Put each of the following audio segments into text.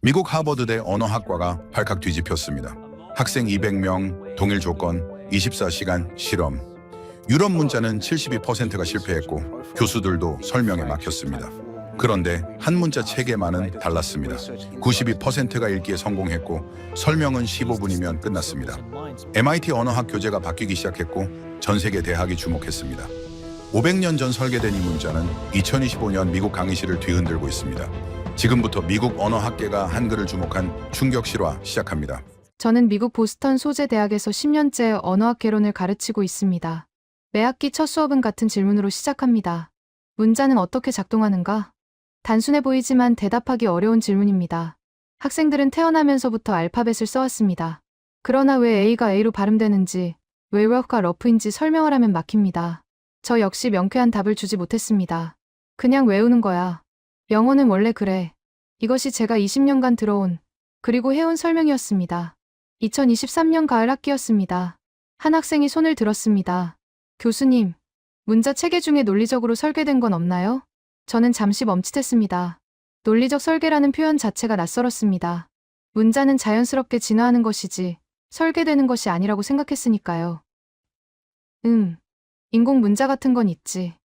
미국 하버드대 언어학과가 발칵 뒤집혔습니다. 학생 200명, 동일 조건, 24시간 실험. 유럽 문자는 72%가 실패했고 교수들도 설명에 막혔습니다. 그런데 한 문자 체계만은 달랐습니다. 92%가 읽기에 성공했고 설명은 15분이면 끝났습니다. MIT 언어학 교재가 바뀌기 시작했고 전 세계 대학이 주목했습니다. 500년 전 설계된 이 문자는 2025년 미국 강의실을 뒤흔들고 있습니다. 지금부터 미국 언어학계가 한글을 주목한 충격 실화 시작합니다. 저는 미국 보스턴 소재 대학에서 10년째 언어학 개론을 가르치고 있습니다. 매 학기 첫 수업은 같은 질문으로 시작합니다. 문자는 어떻게 작동하는가? 단순해 보이지만 대답하기 어려운 질문입니다. 학생들은 태어나면서부터 알파벳을 써왔습니다. 그러나 왜 A가 A로 발음되는지, 왜 러프가 러프인지 설명을 하면 막힙니다. 저 역시 명쾌한 답을 주지 못했습니다. 그냥 외우는 거야. 영어는 원래 그래. 이것이 제가 20년간 들어온, 그리고 해온 설명이었습니다. 2023년 가을 학기였습니다. 한 학생이 손을 들었습니다. 교수님, 문자 체계 중에 논리적으로 설계된 건 없나요? 저는 잠시 멈칫했습니다. 논리적 설계라는 표현 자체가 낯설었습니다. 문자는 자연스럽게 진화하는 것이지, 설계되는 것이 아니라고 생각했으니까요. 인공 문자 같은 건 있지.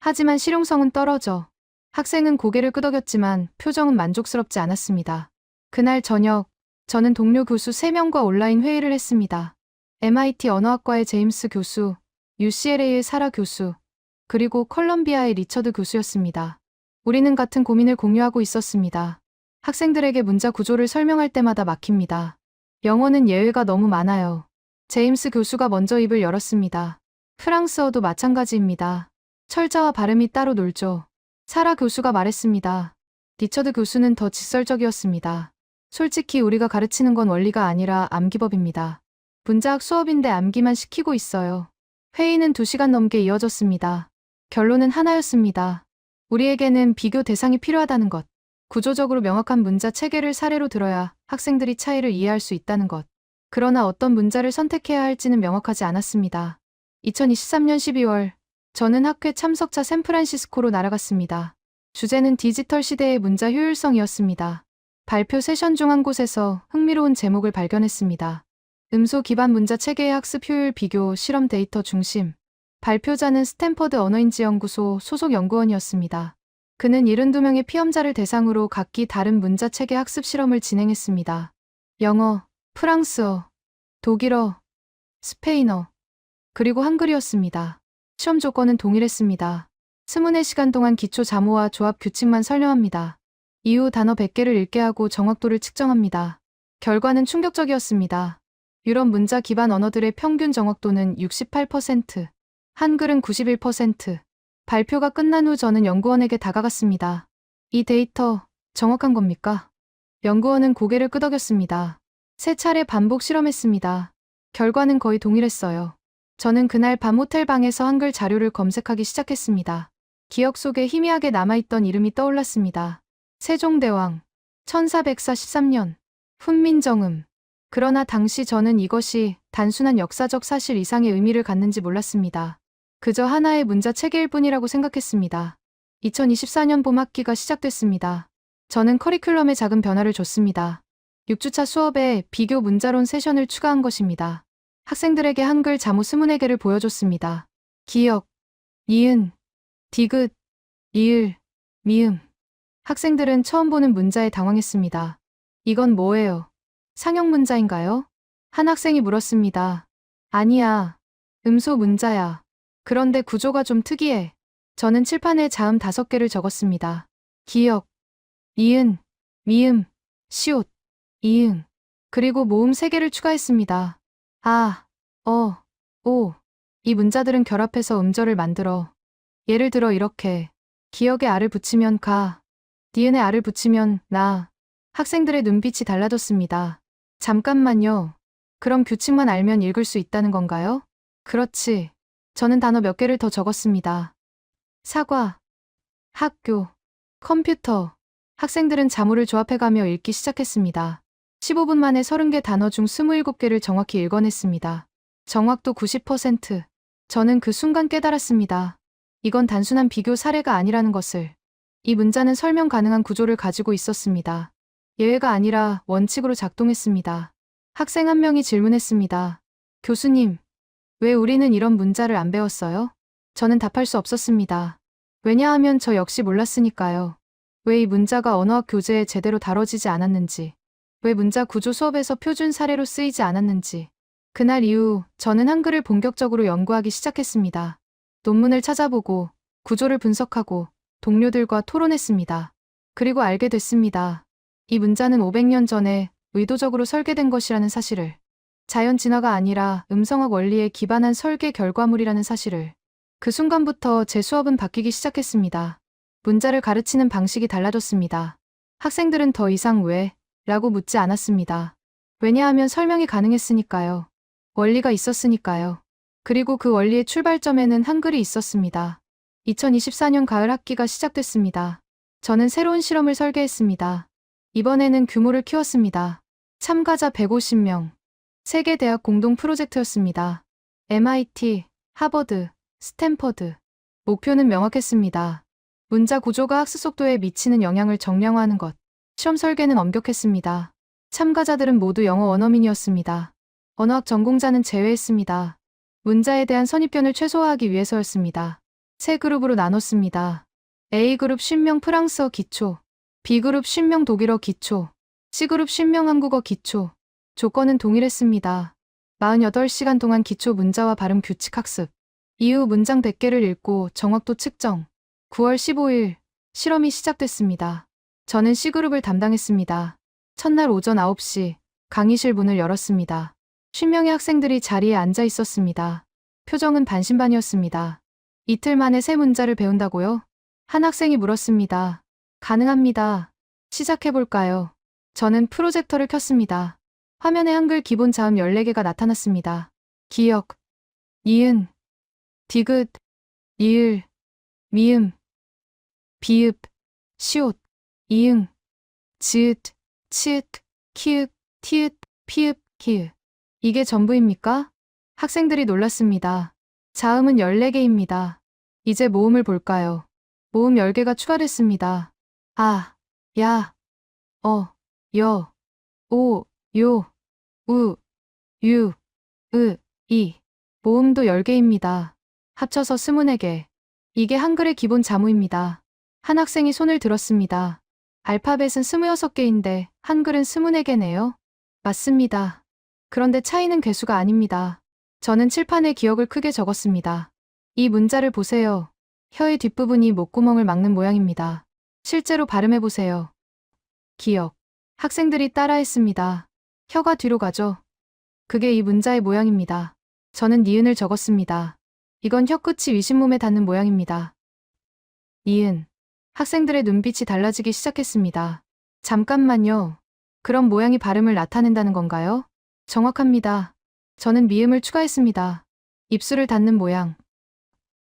하지만 실용성은 떨어져. 학생은 고개를 끄덕였지만 표정은 만족스럽지 않았습니다. 그날 저녁, 저는 동료 교수 3명과 온라인 회의를 했습니다. MIT 언어학과의 제임스 교수, UCLA의 사라 교수, 그리고 컬럼비아의 리처드 교수였습니다. 우리는 같은 고민을 공유하고 있었습니다. 학생들에게 문자 구조를 설명할 때마다 막힙니다. 영어는 예외가 너무 많아요. 제임스 교수가 먼저 입을 열었습니다. 프랑스어도 마찬가지입니다. 철자와 발음이 따로 놀죠. 사라 교수가 말했습니다. 리처드 교수는 더 직설적이었습니다. 솔직히 우리가 가르치는 건 원리가 아니라 암기법입니다. 문자학 수업인데 암기만 시키고 있어요. 회의는 2시간 넘게 이어졌습니다. 결론은 하나였습니다. 우리에게는 비교 대상이 필요하다는 것. 구조적으로 명확한 문자 체계를 사례로 들어야 학생들이 차이를 이해할 수 있다는 것. 그러나 어떤 문자를 선택해야 할지는 명확하지 않았습니다. 2023년 12월, 저는 학회 참석차 샌프란시스코로 날아갔습니다. 주제는 디지털 시대의 문자 효율성이었습니다. 발표 세션 중 한 곳에서 흥미로운 제목을 발견했습니다. 음소 기반 문자 체계의 학습 효율 비교 실험 데이터 중심. 발표자는 스탠퍼드 언어인지연구소 소속 연구원이었습니다. 그는 72명의 피험자를 대상으로 각기 다른 문자 체계 학습 실험을 진행했습니다. 영어, 프랑스어, 독일어, 스페인어, 그리고 한글이었습니다. 시험 조건은 동일했습니다. 24시간 동안 기초 자모와 조합 규칙만 설명합니다. 이후 단어 100개를 읽게 하고 정확도를 측정합니다. 결과는 충격적이었습니다. 유럽 문자 기반 언어들의 평균 정확도는 68%, 한글은 91%. 발표가 끝난 후 저는 연구원에게 다가갔습니다. 이 데이터 정확한 겁니까? 연구원은 고개를 끄덕였습니다. 3차례 반복 실험했습니다. 결과는 거의 동일했어요. 저는 그날 밤 호텔 방에서 한글 자료를 검색하기 시작했습니다. 기억 속에 희미하게 남아있던 이름이 떠올랐습니다. 세종대왕, 1443년, 훈민정음. 그러나 당시 저는 이것이 단순한 역사적 사실 이상의 의미를 갖는지 몰랐습니다. 그저 하나의 문자 체계일 뿐이라고 생각했습니다. 2024년 봄 학기가 시작됐습니다. 저는 커리큘럼에 작은 변화를 줬습니다. 6주차 수업에 비교 문자론 세션을 추가한 것입니다. 학생들에게 한글 자모 24개를 보여줬습니다. 기역, 이은, 디귿, 이을, 미음. 학생들은 처음 보는 문자에 당황했습니다. 이건 뭐예요? 상형 문자인가요? 한 학생이 물었습니다. 아니야. 음소 문자야. 그런데 구조가 좀 특이해. 저는 칠판에 자음 5개를 적었습니다. 기역, 이은, 미음, 시옷, 이응. 그리고 모음 3개를 추가했습니다. 아, 오. 이 문자들은 결합해서 음절을 만들어. 예를 들어 이렇게. 기역에 아를 붙이면 가. 니은에 아를 붙이면 나. 학생들의 눈빛이 달라졌습니다. 잠깐만요. 그럼 규칙만 알면 읽을 수 있다는 건가요? 그렇지. 저는 단어 몇 개를 더 적었습니다. 사과, 학교, 컴퓨터. 학생들은 자모를 조합해가며 읽기 시작했습니다. 15분 만에 30개 단어 중 27개를 정확히 읽어냈습니다. 정확도 90%. 저는 그 순간 깨달았습니다. 이건 단순한 비교 사례가 아니라는 것을. 이 문자는 설명 가능한 구조를 가지고 있었습니다. 예외가 아니라 원칙으로 작동했습니다. 학생 한 명이 질문했습니다. 교수님, 왜 우리는 이런 문자를 안 배웠어요? 저는 답할 수 없었습니다. 왜냐하면 저 역시 몰랐으니까요. 왜 이 문자가 언어학 교재에 제대로 다뤄지지 않았는지, 왜 문자 구조 수업에서 표준 사례로 쓰이지 않았는지. 그날 이후 저는 한글을 본격적으로 연구하기 시작했습니다. 논문을 찾아보고 구조를 분석하고 동료들과 토론했습니다. 그리고 알게 됐습니다. 이 문자는 500년 전에 의도적으로 설계된 것이라는 사실을, 자연 진화가 아니라 음성학 원리에 기반한 설계 결과물이라는 사실을. 그 순간부터 제 수업은 바뀌기 시작했습니다. 문자를 가르치는 방식이 달라졌습니다. 학생들은 더 이상 왜? 라고 묻지 않았습니다. 왜냐하면 설명이 가능했으니까요. 원리가 있었으니까요. 그리고 그 원리의 출발점에는 한글이 있었습니다. 2024년 가을 학기가 시작됐습니다. 저는 새로운 실험을 설계했습니다. 이번에는 규모를 키웠습니다. 참가자 150명. 세계 대학 공동 프로젝트였습니다. MIT, 하버드, 스탠퍼드. 목표는 명확했습니다. 문자 구조가 학습 속도에 미치는 영향을 정량화하는 것. 실험 설계는 엄격했습니다. 참가자들은 모두 영어 원어민이었습니다. 언어학 전공자는 제외했습니다. 문자에 대한 선입견을 최소화하기 위해서였습니다. 세 그룹으로 나눴습니다. A그룹 50명 프랑스어 기초, B그룹 50명 독일어 기초, C그룹 50명 한국어 기초. 조건은 동일했습니다. 48시간 동안 기초 문자와 발음 규칙 학습. 이후 문장 100개를 읽고 정확도 측정. 9월 15일 실험이 시작됐습니다. 저는 C그룹을 담당했습니다. 첫날 오전 9시 강의실 문을 열었습니다. 50명의 학생들이 자리에 앉아 있었습니다. 표정은 반신반의였습니다. 이틀 만에 새 문자를 배운다고요? 한 학생이 물었습니다. 가능합니다. 시작해볼까요? 저는 프로젝터를 켰습니다. 화면에 한글 기본 자음 14개가 나타났습니다. 기역, 니은, 디귿, 리을, 미음, 비읍, 시옷, 이응, 지읒, 치읒, 키읔, 티읒, 피읍, 키읔. 이게 전부입니까? 학생들이 놀랐습니다. 자음은 14개입니다. 이제 모음을 볼까요? 모음 10개가 추가됐습니다. 아, 야, 여, 오, 요, 우, 유, 으, 이. 모음도 10개입니다. 합쳐서 24개. 이게 한글의 기본 자무입니다. 한 학생이 손을 들었습니다. 알파벳은 26개인데 한글은 24개네요. 맞습니다. 그런데 차이는 개수가 아닙니다. 저는 칠판에 기억을 크게 적었습니다. 이 문자를 보세요. 혀의 뒷부분이 목구멍을 막는 모양입니다. 실제로 발음해보세요. 기억. 학생들이 따라했습니다. 혀가 뒤로 가죠. 그게 이 문자의 모양입니다. 저는 니은을 적었습니다. 이건 혀끝이 위신몸에 닿는 모양입니다. 니은. 학생들의 눈빛이 달라지기 시작했습니다. 잠깐만요. 그런 모양이 발음을 나타낸다는 건가요? 정확합니다. 저는 미음을 추가했습니다. 입술을 닫는 모양.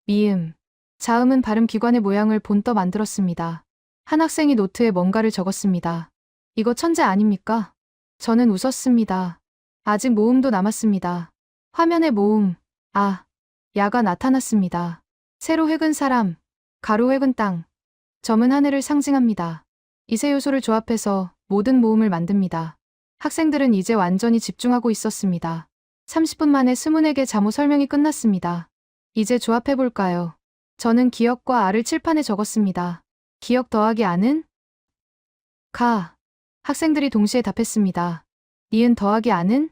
미음. 자음은 발음 기관의 모양을 본떠 만들었습니다. 한 학생이 노트에 뭔가를 적었습니다. 이거 천재 아닙니까? 저는 웃었습니다. 아직 모음도 남았습니다. 화면에 모음, 아, 야가 나타났습니다. 세로 획은 사람, 가로 획은 땅, 점은 하늘을 상징합니다. 이 세 요소를 조합해서 모든 모음을 만듭니다. 학생들은 이제 완전히 집중하고 있었습니다. 30분 만에 24개 자모 설명이 끝났습니다. 이제 조합해볼까요? 저는 기역과 아를 칠판에 적었습니다. 기역 더하기 아는? 가. 학생들이 동시에 답했습니다. 니은 더하기 아는?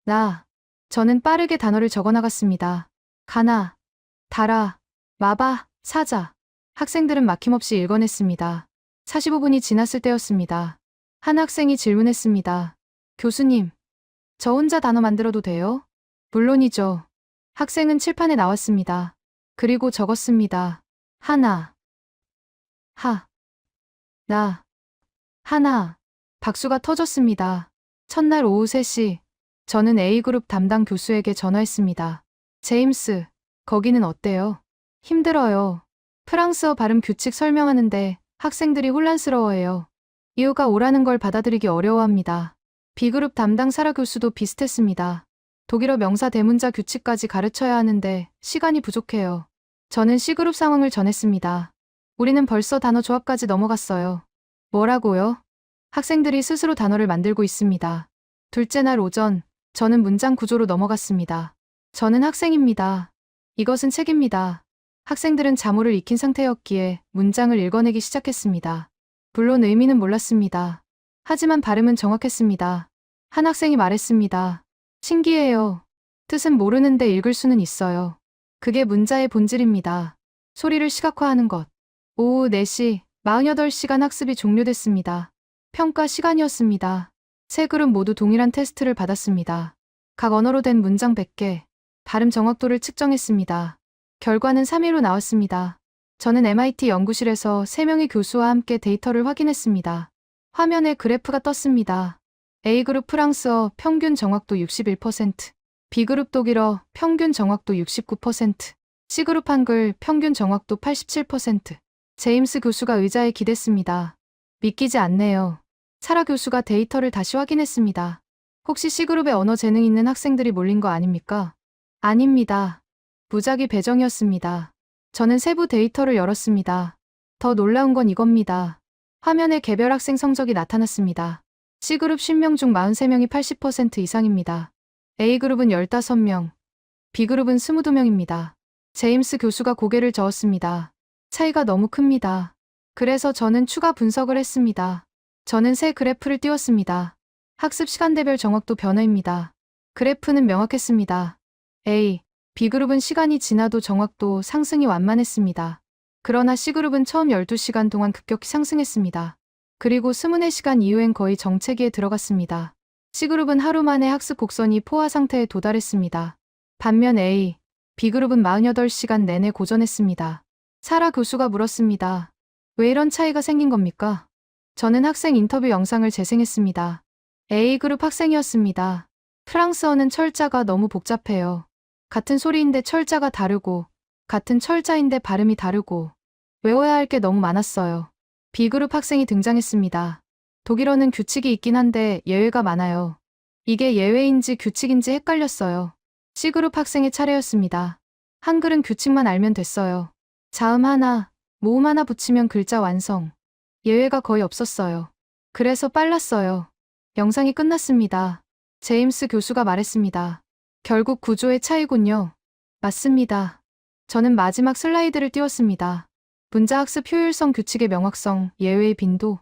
나. 저는 빠르게 단어를 적어나갔습니다. 가나, 달아, 마바, 사자. 학생들은 막힘없이 읽어냈습니다. 45분이 지났을 때였습니다. 한 학생이 질문했습니다. 교수님, 저 혼자 단어 만들어도 돼요? 물론이죠. 학생은 칠판에 나왔습니다. 그리고 적었습니다. 하나, 하, 나, 하나. 박수가 터졌습니다. 첫날 오후 3시, 저는 A그룹 담당 교수에게 전화했습니다. 제임스, 거기는 어때요? 힘들어요. 프랑스어 발음 규칙 설명하는데 학생들이 혼란스러워해요. 이유가 오라는 걸 받아들이기 어려워합니다. B그룹 담당 사라 교수도 비슷했습니다. 독일어 명사 대문자 규칙까지 가르쳐야 하는데 시간이 부족해요. 저는 C그룹 상황을 전했습니다. 우리는 벌써 단어 조합까지 넘어갔어요. 뭐라고요? 학생들이 스스로 단어를 만들고 있습니다. 둘째 날 오전, 저는 문장 구조로 넘어갔습니다. 저는 학생입니다. 이것은 책입니다. 학생들은 자모를 익힌 상태였기에 문장을 읽어내기 시작했습니다. 물론 의미는 몰랐습니다. 하지만 발음은 정확했습니다. 한 학생이 말했습니다. 신기해요. 뜻은 모르는데 읽을 수는 있어요. 그게 문자의 본질입니다. 소리를 시각화하는 것. 오후 4시, 48시간 학습이 종료됐습니다. 평가 시간이었습니다. 세 그룹 모두 동일한 테스트를 받았습니다. 각 언어로 된 문장 100개, 발음 정확도를 측정했습니다. 결과는 3일 후 나왔습니다. 저는 MIT 연구실에서 3명의 교수와 함께 데이터를 확인했습니다. 화면에 그래프가 떴습니다. A그룹 프랑스어 평균 정확도 61%, B그룹 독일어 평균 정확도 69%, C그룹 한글 평균 정확도 87%. 제임스 교수가 의자에 기댔습니다. 믿기지 않네요. 사라 교수가 데이터를 다시 확인했습니다. 혹시 C그룹에 언어 재능 있는 학생들이 몰린 거 아닙니까? 아닙니다. 무작위 배정이었습니다. 저는 세부 데이터를 열었습니다. 더 놀라운 건 이겁니다. 화면에 개별 학생 성적이 나타났습니다. C그룹 10명 중 43명이 80% 이상입니다. A그룹은 15명, B그룹은 22명입니다. 제임스 교수가 고개를 저었습니다. 차이가 너무 큽니다. 그래서 저는 추가 분석을 했습니다. 저는 새 그래프를 띄웠습니다. 학습 시간대별 정확도 변화입니다. 그래프는 명확했습니다. A, B그룹은 시간이 지나도 정확도 상승이 완만했습니다. 그러나 C그룹은 처음 12시간 동안 급격히 상승했습니다. 그리고 24시간 이후엔 거의 정체기에 들어갔습니다. C그룹은 하루 만에 학습 곡선이 포화 상태에 도달했습니다. 반면 A, B그룹은 48시간 내내 고전했습니다. 사라 교수가 물었습니다. 왜 이런 차이가 생긴 겁니까? 저는 학생 인터뷰 영상을 재생했습니다. A그룹 학생이었습니다. 프랑스어는 철자가 너무 복잡해요. 같은 소리인데 철자가 다르고, 같은 철자인데 발음이 다르고, 외워야 할 게 너무 많았어요. B그룹 학생이 등장했습니다. 독일어는 규칙이 있긴 한데 예외가 많아요. 이게 예외인지 규칙인지 헷갈렸어요. C그룹 학생의 차례였습니다. 한글은 규칙만 알면 됐어요. 자음 하나, 모음 하나 붙이면 글자 완성. 예외가 거의 없었어요. 그래서 빨랐어요. 영상이 끝났습니다. 제임스 교수가 말했습니다. 결국 구조의 차이군요. 맞습니다. 저는 마지막 슬라이드를 띄웠습니다. 문자 학습 효율성 규칙의 명확성, 예외의 빈도.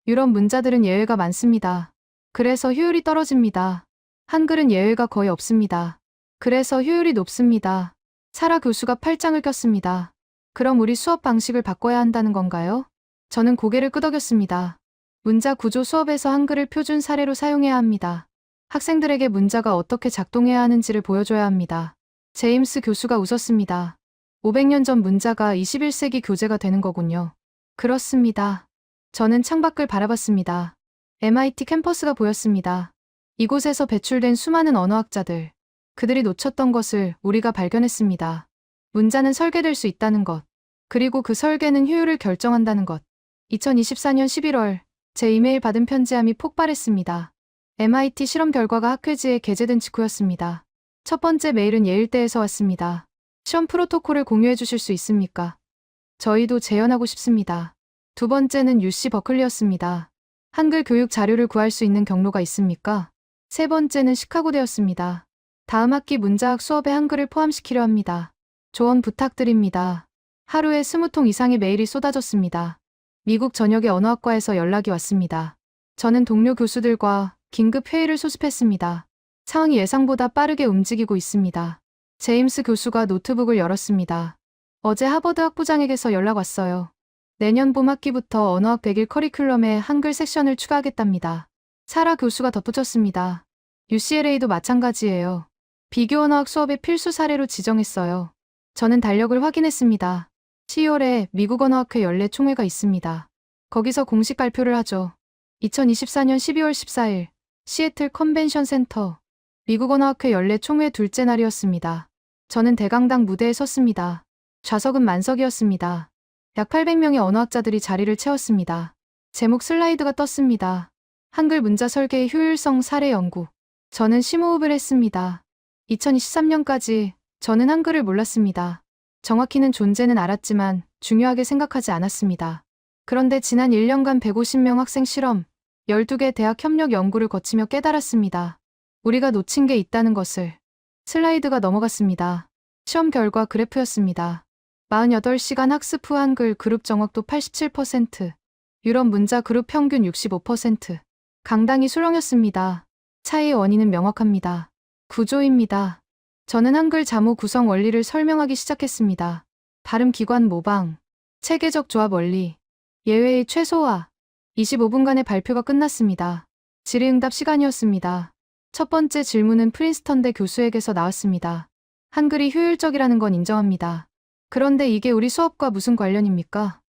유럽 문자들은 예외가 많습니다. 그래서 효율이 떨어집니다. 한글은 예외가 거의 없습니다. 그래서 효율이 높습니다. 사라 교수가 팔짱을 꼈습니다. 그럼 우리 수업 방식을 바꿔야 한다는 건가요? 저는 고개를 끄덕였습니다. 문자 구조 수업에서 한글을 표준 사례로 사용해야 합니다. 학생들에게 문자가 어떻게 작동해야 하는지를 보여줘야 합니다. 제임스 교수가 웃었습니다. 500년 전 문자가 21세기 교재가 되는 거군요. 그렇습니다. 저는 창밖을 바라봤습니다. MIT 캠퍼스가 보였습니다. 이곳에서 배출된 수많은 언어학자들. 그들이 놓쳤던 것을 우리가 발견했습니다. 문자는 설계될 수 있다는 것. 그리고 그 설계는 효율을 결정한다는 것. 2024년 11월, 제 이메일 받은 편지함이 폭발했습니다. MIT 실험 결과가 학회지에 게재된 직후였습니다. 첫 번째 메일은 예일대에서 왔습니다. 시험 프로토콜을 공유해 주실 수 있습니까? 저희도 재연하고 싶습니다. 두 번째는 UC 버클리였습니다. 한글 교육 자료를 구할 수 있는 경로가 있습니까? 세 번째는 시카고대였습니다. 다음 학기 문자학 수업에 한글을 포함시키려 합니다. 조언 부탁드립니다. 하루에 20통 이상의 메일이 쏟아졌습니다. 미국 전역의 언어학과에서 연락이 왔습니다. 저는 동료 교수들과 긴급 회의를 소집했습니다. 상황이 예상보다 빠르게 움직이고 있습니다. 제임스 교수가 노트북을 열었습니다. 어제 하버드 학부장에게서 연락 왔어요. 내년 봄 학기부터 언어학 100일 커리큘럼에 한글 섹션을 추가하겠답니다. 사라 교수가 덧붙였습니다. UCLA도 마찬가지예요. 비교 언어학 수업의 필수 사례로 지정했어요. 저는 달력을 확인했습니다. 10월에 미국 언어학회 연례 총회가 있습니다. 거기서 공식 발표를 하죠. 2024년 12월 14일 시애틀 컨벤션 센터 미국 언어학회 연례 총회 둘째 날이었습니다. 저는 대강당 무대에 섰습니다. 좌석은 만석이었습니다. 약 800명의 언어학자들이 자리를 채웠습니다. 제목 슬라이드가 떴습니다. 한글 문자 설계의 효율성 사례 연구. 저는 심호흡을 했습니다. 2023년까지 저는 한글을 몰랐습니다. 정확히는 존재는 알았지만 중요하게 생각하지 않았습니다. 그런데 지난 1년간 150명 학생 실험, 12개 대학 협력 연구를 거치며 깨달았습니다. 우리가 놓친 게 있다는 것을. 슬라이드가 넘어갔습니다. 시험 결과 그래프였습니다. 48시간 학습 후 한글 그룹 정확도 87%, 유럽 문자 그룹 평균 65%. 강당이 수렁였습니다. 차이의 원인은 명확합니다. 구조입니다. 저는 한글 자모 구성 원리를 설명하기 시작했습니다. 발음 기관 모방, 체계적 조합 원리, 예외의 최소화. 25분간의 발표가 끝났습니다. 질의응답 시간이었습니다. 첫 번째 질문은 프린스턴대 교수에게서 나왔습니다. 한글이 효율적이라는 건 인정합니다. 그런데 이게 우리 수업과 무슨 관련입니까?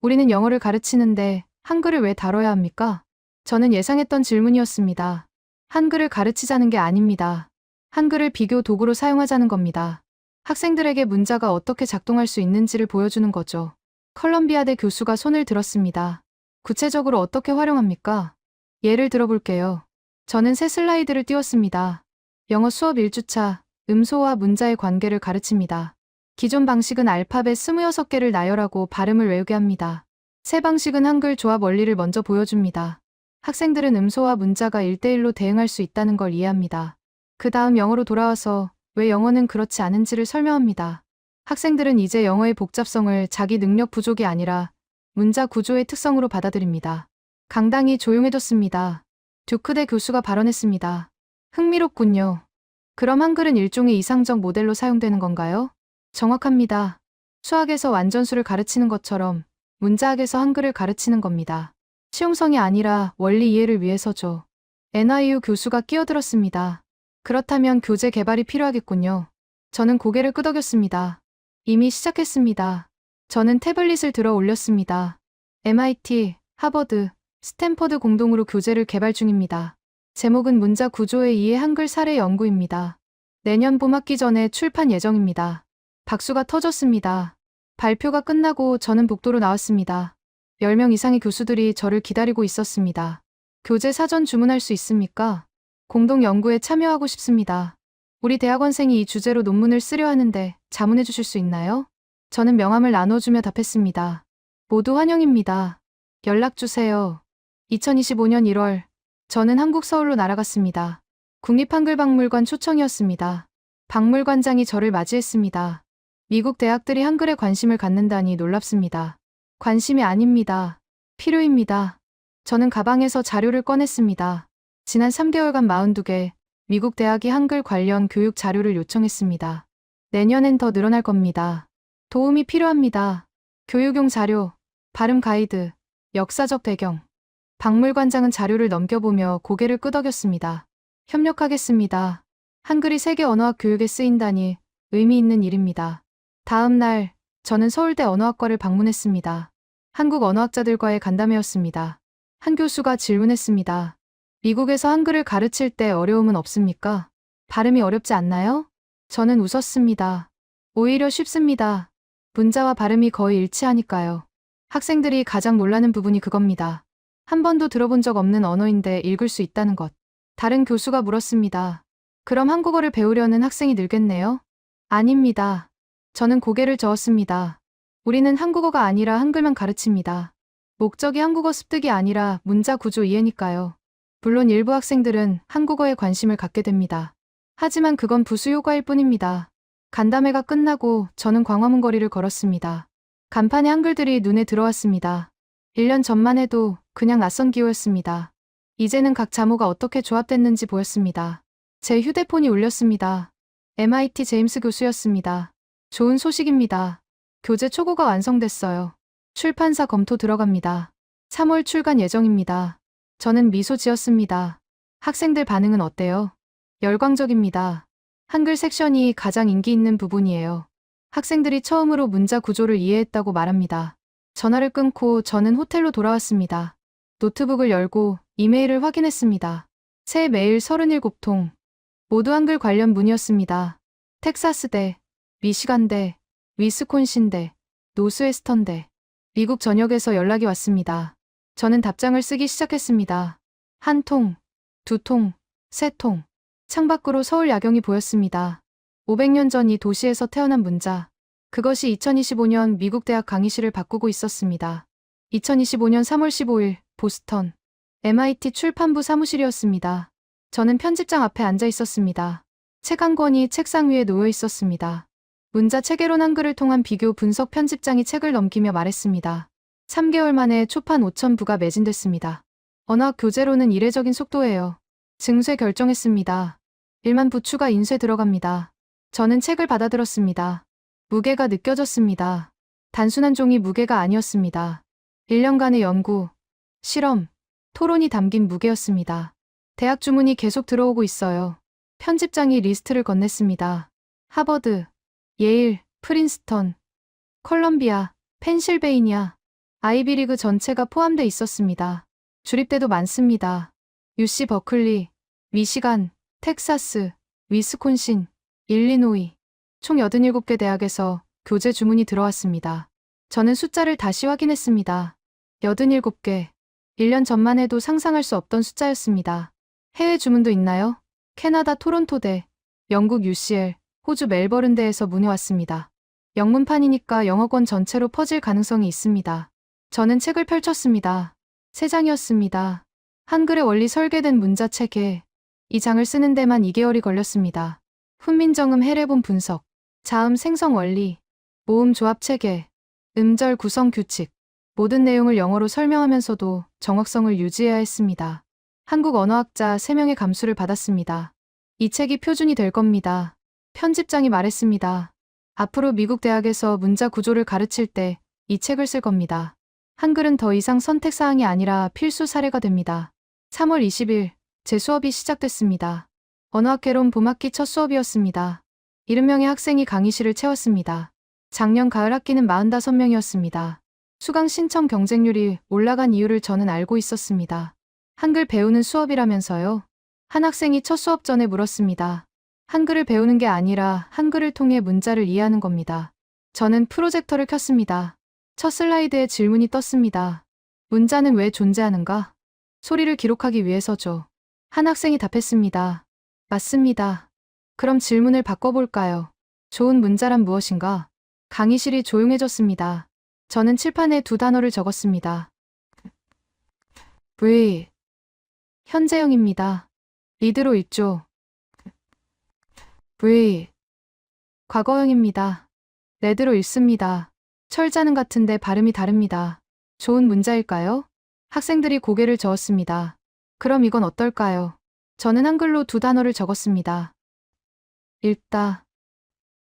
우리는 영어를 가르치는데 한글을 왜 다뤄야 합니까? 저는 예상했던 질문이었습니다. 한글을 가르치자는 게 아닙니다. 한글을 비교 도구로 사용하자는 겁니다. 학생들에게 문자가 어떻게 작동할 수 있는지를 보여주는 거죠. 컬럼비아대 교수가 손을 들었습니다. 구체적으로 어떻게 활용합니까? 예를 들어볼게요. 저는 새 슬라이드를 띄웠습니다. 영어 수업 1주차, 음소와 문자의 관계를 가르칩니다. 기존 방식은 알파벳 26개를 나열하고 발음을 외우게 합니다. 새 방식은 한글 조합 원리를 먼저 보여줍니다. 학생들은 음소와 문자가 1대1로 대응할 수 있다는 걸 이해합니다. 그 다음 영어로 돌아와서 왜 영어는 그렇지 않은지를 설명합니다. 학생들은 이제 영어의 복잡성을 자기 능력 부족이 아니라 문자 구조의 특성으로 받아들입니다. 강당이 조용해졌습니다. 듀크대 교수가 발언했습니다. 흥미롭군요. 그럼 한글은 일종의 이상적 모델로 사용되는 건가요? 정확합니다. 수학에서 완전수를 가르치는 것처럼 문자학에서 한글을 가르치는 겁니다. 실용성이 아니라 원리 이해를 위해서죠. NYU 교수가 끼어들었습니다. 그렇다면 교재 개발이 필요하겠군요. 저는 고개를 끄덕였습니다. 이미 시작했습니다. 저는 태블릿을 들어 올렸습니다. MIT, 하버드, 스탠퍼드 공동으로 교재를 개발 중입니다. 제목은 문자 구조의 이해 한글 사례 연구입니다. 내년 봄학기 전에 출판 예정입니다. 박수가 터졌습니다. 발표가 끝나고 저는 복도로 나왔습니다. 10명 이상의 교수들이 저를 기다리고 있었습니다. 교재 사전 주문할 수 있습니까? 공동 연구에 참여하고 싶습니다. 우리 대학원생이 이 주제로 논문을 쓰려 하는데 자문해 주실 수 있나요? 저는 명함을 나눠주며 답했습니다. 모두 환영입니다. 연락 주세요. 2025년 1월, 저는 한국 서울로 날아갔습니다. 국립한글박물관 초청이었습니다. 박물관장이 저를 맞이했습니다. 미국 대학들이 한글에 관심을 갖는다니 놀랍습니다. 관심이 아닙니다. 필요입니다. 저는 가방에서 자료를 꺼냈습니다. 지난 3개월간 42개 미국 대학이 한글 관련 교육 자료를 요청했습니다. 내년엔 더 늘어날 겁니다. 도움이 필요합니다. 교육용 자료, 발음 가이드, 역사적 배경. 박물관장은 자료를 넘겨보며 고개를 끄덕였습니다. 협력하겠습니다. 한글이 세계 언어학 교육에 쓰인다니 의미 있는 일입니다. 다음 날, 저는 서울대 언어학과를 방문했습니다. 한국 언어학자들과의 간담회였습니다. 한 교수가 질문했습니다. 미국에서 한글을 가르칠 때 어려움은 없습니까? 발음이 어렵지 않나요? 저는 웃었습니다. 오히려 쉽습니다. 문자와 발음이 거의 일치하니까요. 학생들이 가장 놀라는 부분이 그겁니다. 한 번도 들어본 적 없는 언어인데 읽을 수 있다는 것. 다른 교수가 물었습니다. 그럼 한국어를 배우려는 학생이 늘겠네요? 아닙니다. 저는 고개를 저었습니다. 우리는 한국어가 아니라 한글만 가르칩니다. 목적이 한국어 습득이 아니라 문자 구조 이해니까요. 물론 일부 학생들은 한국어에 관심을 갖게 됩니다. 하지만 그건 부수 효과일 뿐입니다. 간담회가 끝나고 저는 광화문 거리를 걸었습니다. 간판에 한글들이 눈에 들어왔습니다. 1년 전만 해도 그냥 낯선 기호였습니다. 이제는 각 자모가 어떻게 조합됐는지 보였습니다. 제 휴대폰이 울렸습니다. MIT 제임스 교수였습니다. 좋은 소식입니다. 교재 초고가 완성됐어요. 출판사 검토 들어갑니다. 3월 출간 예정입니다. 저는 미소 지었습니다. 학생들 반응은 어때요? 열광적입니다. 한글 섹션이 가장 인기 있는 부분이에요. 학생들이 처음으로 문자 구조를 이해했다고 말합니다. 전화를 끊고 저는 호텔로 돌아왔습니다. 노트북을 열고 이메일을 확인했습니다. 새 메일 37통. 모두 한글 관련 문이었습니다. 텍사스대, 미시간대, 위스콘신대, 노스웨스턴대. 미국 전역에서 연락이 왔습니다. 저는 답장을 쓰기 시작했습니다. 한 통, 두 통, 세 통. 창밖으로 서울 야경이 보였습니다. 500년 전 이 도시에서 태어난 문자. 그것이 2025년 미국 대학 강의실을 바꾸고 있었습니다. 2025년 3월 15일, 보스턴. MIT 출판부 사무실이었습니다. 저는 편집장 앞에 앉아 있었습니다. 책 한 권이 책상 위에 놓여 있었습니다. 문자 체계론 한글을 통한 비교 분석 편집장이 책을 넘기며 말했습니다. 3개월 만에 초판 5,000부가 매진됐습니다. 언어학 교재로는 이례적인 속도예요. 증쇠 결정했습니다. 1만 부 추가 인쇄 들어갑니다. 저는 책을 받아들었습니다. 무게가 느껴졌습니다. 단순한 종이 무게가 아니었습니다. 1년간의 연구, 실험, 토론이 담긴 무게였습니다. 대학 주문이 계속 들어오고 있어요. 편집장이 리스트를 건넸습니다. 하버드, 예일, 프린스턴, 컬럼비아, 펜실베이니아, 아이비리그 전체가 포함돼 있었습니다. 주립대도 많습니다. UC 버클리, 미시간, 텍사스, 위스콘신, 일리노이, 총 87개 대학에서 교재 주문이 들어왔습니다. 저는 숫자를 다시 확인했습니다. 87개. 1년 전만 해도 상상할 수 없던 숫자였습니다. 해외 주문도 있나요? 캐나다 토론토대, 영국 UCL, 호주 멜버른대에서 문의 왔습니다. 영문판이니까 영어권 전체로 퍼질 가능성이 있습니다. 저는 책을 펼쳤습니다. 3장이었습니다. 한글의 원리 설계된 문자체계. 이 장을 쓰는 데만 2개월이 걸렸습니다. 훈민정음 해례본 분석, 자음 생성 원리, 모음 조합 체계, 음절 구성 규칙. 모든 내용을 영어로 설명하면서도 정확성을 유지해야 했습니다. 한국 언어학자 3명의 감수를 받았습니다. 이 책이 표준이 될 겁니다. 편집장이 말했습니다. 앞으로 미국 대학에서 문자 구조를 가르칠 때 이 책을 쓸 겁니다. 한글은 더 이상 선택사항이 아니라 필수 사례가 됩니다. 3월 20일, 제 수업이 시작됐습니다. 언어학 개론 봄학기 첫 수업이었습니다. 70명의 학생이 강의실을 채웠습니다. 작년 가을 학기는 45명이었습니다. 수강 신청 경쟁률이 올라간 이유를 저는 알고 있었습니다. 한글 배우는 수업이라면서요? 한 학생이 첫 수업 전에 물었습니다. 한글을 배우는 게 아니라 한글을 통해 문자를 이해하는 겁니다. 저는 프로젝터를 켰습니다. 첫 슬라이드에 질문이 떴습니다. 문자는 왜 존재하는가? 소리를 기록하기 위해서죠. 한 학생이 답했습니다. 맞습니다. 그럼 질문을 바꿔볼까요? 좋은 문자란 무엇인가? 강의실이 조용해졌습니다. 저는 칠판에 2단어를 적었습니다. V. 현재형입니다. 리드로 읽죠. V. 과거형입니다. 레드로 읽습니다. 철자는 같은데 발음이 다릅니다. 좋은 문자일까요? 학생들이 고개를 저었습니다. 그럼 이건 어떨까요? 저는 한글로 2단어를 적었습니다. 읽다,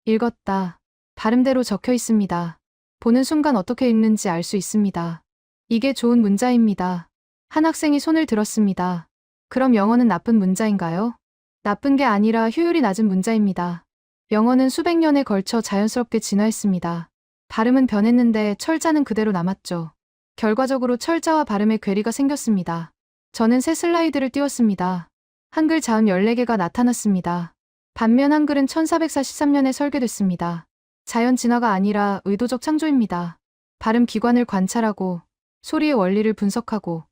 읽었다. 발음대로 적혀 있습니다. 보는 순간 어떻게 읽는지 알 수 있습니다. 이게 좋은 문자입니다. 한 학생이 손을 들었습니다. 그럼 영어는 나쁜 문자인가요? 나쁜 게 아니라 효율이 낮은 문자입니다. 영어는 수백 년에 걸쳐 자연스럽게 진화했습니다. 발음은 변했는데 철자는 그대로 남았죠. 결과적으로 철자와 발음에 괴리가 생겼습니다. 저는 새 슬라이드를 띄웠습니다. 한글 자음 14개가 나타났습니다. 반면 한글은 1443년에 설계됐습니다. 자연 진화가 아니라 의도적 창조입니다. 발음 기관을 관찰하고 소리의 원리를 분석하고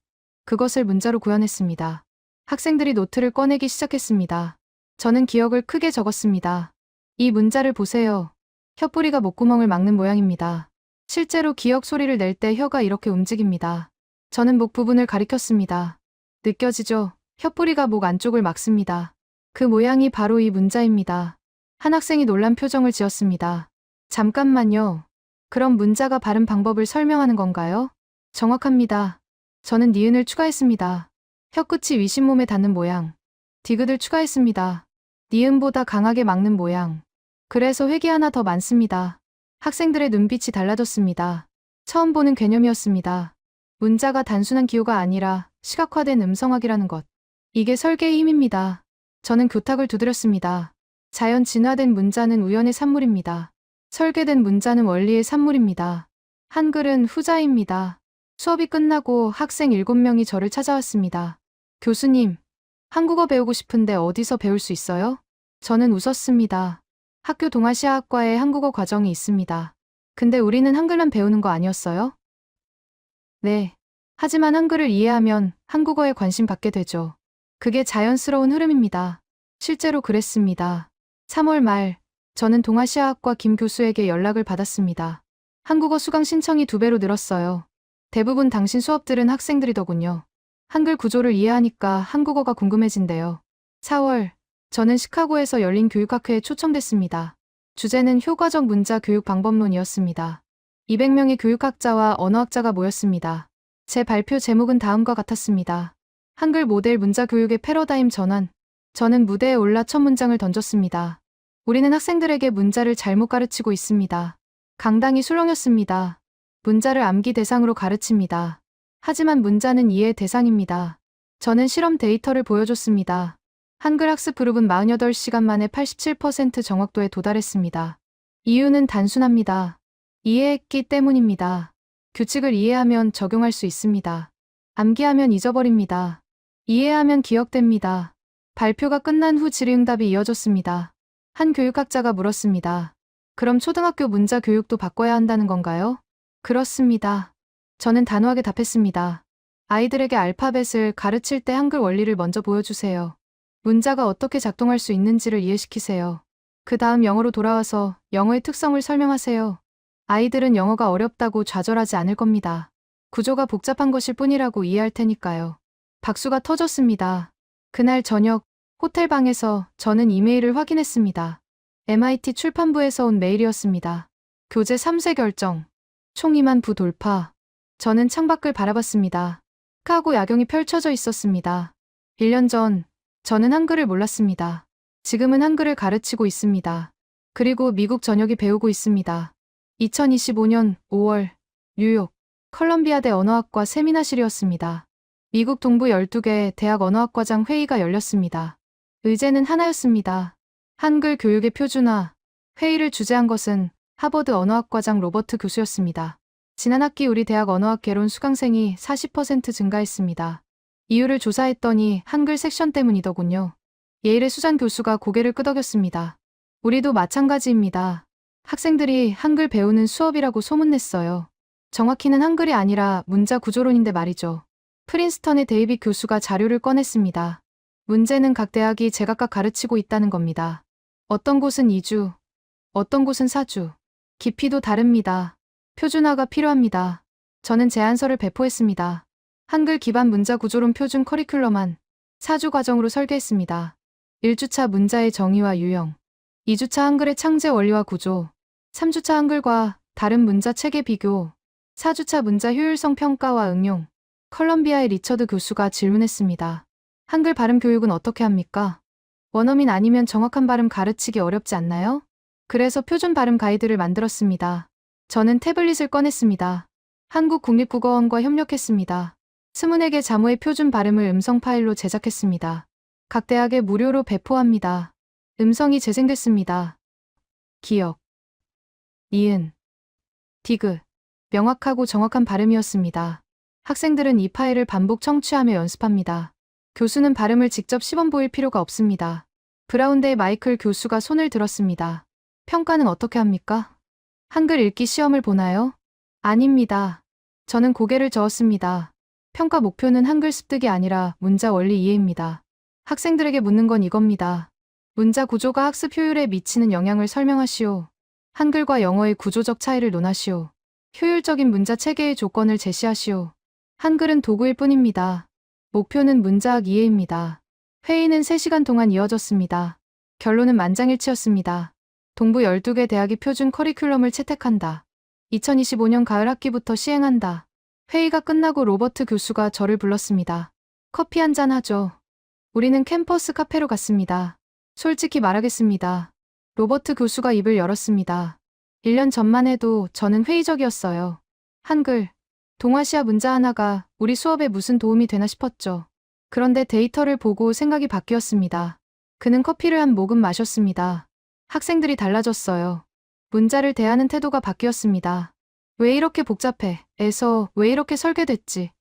그것을 문자로 구현했습니다. 학생들이 노트를 꺼내기 시작했습니다. 저는 기억을 크게 적었습니다. 이 문자를 보세요. 혀뿌리가 목구멍을 막는 모양입니다. 실제로 기억 소리를 낼 때 혀가 이렇게 움직입니다. 저는 목 부분을 가리켰습니다. 느껴지죠? 혀뿌리가 목 안쪽을 막습니다. 그 모양이 바로 이 문자입니다. 한 학생이 놀란 표정을 지었습니다. 잠깐만요. 그럼 문자가 발음 방법을 설명하는 건가요? 정확합니다. 저는 니은을 추가했습니다. 혀끝이 위신몸에 닿는 모양. 디귿을 추가했습니다. 니은보다 강하게 막는 모양. 그래서 획이 하나 더 많습니다. 학생들의 눈빛이 달라졌습니다. 처음 보는 개념이었습니다. 문자가 단순한 기호가 아니라 시각화된 음성학이라는 것. 이게 설계의 힘입니다. 저는 교탁을 두드렸습니다. 자연 진화된 문자는 우연의 산물입니다. 설계된 문자는 원리의 산물입니다. 한글은 후자입니다. 수업이 끝나고 학생 7명이 저를 찾아왔습니다. 교수님, 한국어 배우고 싶은데 어디서 배울 수 있어요? 저는 웃었습니다. 학교 동아시아학과에 한국어 과정이 있습니다. 근데 우리는 한글만 배우는 거 아니었어요? 네. 하지만 한글을 이해하면 한국어에 관심 갖게 되죠. 그게 자연스러운 흐름입니다. 실제로 그랬습니다. 3월 말, 저는 동아시아학과 김 교수에게 연락을 받았습니다. 한국어 수강 신청이 2배로 늘었어요. 대부분 당신 수업들은 학생들이더군요. 한글 구조를 이해하니까 한국어가 궁금해진대요. 4월, 저는 시카고에서 열린 교육학회에 초청됐습니다. 주제는 효과적 문자 교육 방법론이었습니다. 200명의 교육학자와 언어학자가 모였습니다. 제 발표 제목은 다음과 같았습니다. 한글 모델 문자 교육의 패러다임 전환. 저는 무대에 올라 첫 문장을 던졌습니다. 우리는 학생들에게 문자를 잘못 가르치고 있습니다. 강당이 술렁였습니다. 문자를 암기 대상으로 가르칩니다. 하지만 문자는 이해 대상입니다. 저는 실험 데이터를 보여줬습니다. 한글 학습 그룹은 48시간 만에 87% 정확도에 도달했습니다. 이유는 단순합니다. 이해했기 때문입니다. 규칙을 이해하면 적용할 수 있습니다. 암기하면 잊어버립니다. 이해하면 기억됩니다. 발표가 끝난 후 질의응답이 이어졌습니다. 한 교육학자가 물었습니다. 그럼 초등학교 문자 교육도 바꿔야 한다는 건가요? 그렇습니다. 저는 단호하게 답했습니다. 아이들에게 알파벳을 가르칠 때 한글 원리를 먼저 보여주세요. 문자가 어떻게 작동할 수 있는지를 이해시키세요. 그 다음 영어로 돌아와서 영어의 특성을 설명하세요. 아이들은 영어가 어렵다고 좌절하지 않을 겁니다. 구조가 복잡한 것일 뿐이라고 이해할 테니까요. 박수가 터졌습니다. 그날 저녁 호텔 방에서 저는 이메일을 확인했습니다. MIT 출판부에서 온 메일이었습니다. 교재 3세 결정. 총 2만 부 돌파. 저는 창밖을 바라봤습니다. 시카고 야경이 펼쳐져 있었습니다. 1년 전 저는 한글을 몰랐습니다. 지금은 한글을 가르치고 있습니다. 그리고 미국 전역이 배우고 있습니다. 2025년 5월 뉴욕 컬럼비아대 언어학과 세미나실이었습니다. 미국 동부 12개 대학 언어학과장 회의가 열렸습니다. 의제는 하나였습니다. 한글 교육의 표준화. 회의를 주재한 것은 하버드 언어학과장 로버트 교수였습니다. 지난 학기 우리 대학 언어학 개론 수강생이 40% 증가했습니다. 이유를 조사했더니 한글 섹션 때문이더군요. 예일의 수잔 교수가 고개를 끄덕였습니다. 우리도 마찬가지입니다. 학생들이 한글 배우는 수업이라고 소문냈어요. 정확히는 한글이 아니라 문자 구조론인데 말이죠. 프린스턴의 데이빗 교수가 자료를 꺼냈습니다. 문제는 각 대학이 제각각 가르치고 있다는 겁니다. 어떤 곳은 2주, 어떤 곳은 4주. 깊이도 다릅니다. 표준화가 필요합니다. 저는 제안서를 배포했습니다. 한글 기반 문자 구조론 표준 커리큘럼안 4주 과정으로 설계했습니다. 1주차 문자의 정의와 유형, 2주차 한글의 창제 원리와 구조, 3주차 한글과 다른 문자 체계 비교, 4주차 문자 효율성 평가와 응용. 컬럼비아의 리처드 교수가 질문했습니다. 한글 발음 교육은 어떻게 합니까? 원어민 아니면 정확한 발음 가르치기 어렵지 않나요? 그래서 표준 발음 가이드를 만들었습니다. 저는 태블릿을 꺼냈습니다. 한국국립국어원과 협력했습니다. 20개 자모의 표준 발음을 음성 파일로 제작했습니다. 각 대학에 무료로 배포합니다. 음성이 재생됐습니다. 기억, 니은, 디귿, 명확하고 정확한 발음이었습니다. 학생들은 이 파일을 반복 청취하며 연습합니다. 교수는 발음을 직접 시범 보일 필요가 없습니다. 브라운대의 마이클 교수가 손을 들었습니다. 평가는 어떻게 합니까? 한글 읽기 시험을 보나요? 아닙니다. 저는 고개를 저었습니다. 평가 목표는 한글 습득이 아니라 문자 원리 이해입니다. 학생들에게 묻는 건 이겁니다. 문자 구조가 학습 효율에 미치는 영향을 설명하시오. 한글과 영어의 구조적 차이를 논하시오. 효율적인 문자 체계의 조건을 제시하시오. 한글은 도구일 뿐입니다. 목표는 문자학 이해입니다. 회의는 3시간 동안 이어졌습니다. 결론은 만장일치였습니다. 동부 12개 대학이 표준 커리큘럼을 채택한다. 2025년 가을 학기부터 시행한다. 회의가 끝나고 로버트 교수가 저를 불렀습니다. 커피 한잔 하죠. 우리는 캠퍼스 카페로 갔습니다. 솔직히 말하겠습니다. 로버트 교수가 입을 열었습니다. 1년 전만 해도 저는 회의적이었어요. 한글, 동아시아 문자 하나가 우리 수업에 무슨 도움이 되나 싶었죠. 그런데 데이터를 보고 생각이 바뀌었습니다. 그는 커피를 한 모금 마셨습니다. 학생들이 달라졌어요. 문자를 대하는 태도가 바뀌었습니다. 왜 이렇게 복잡해? 에서 왜 이렇게 설계됐지?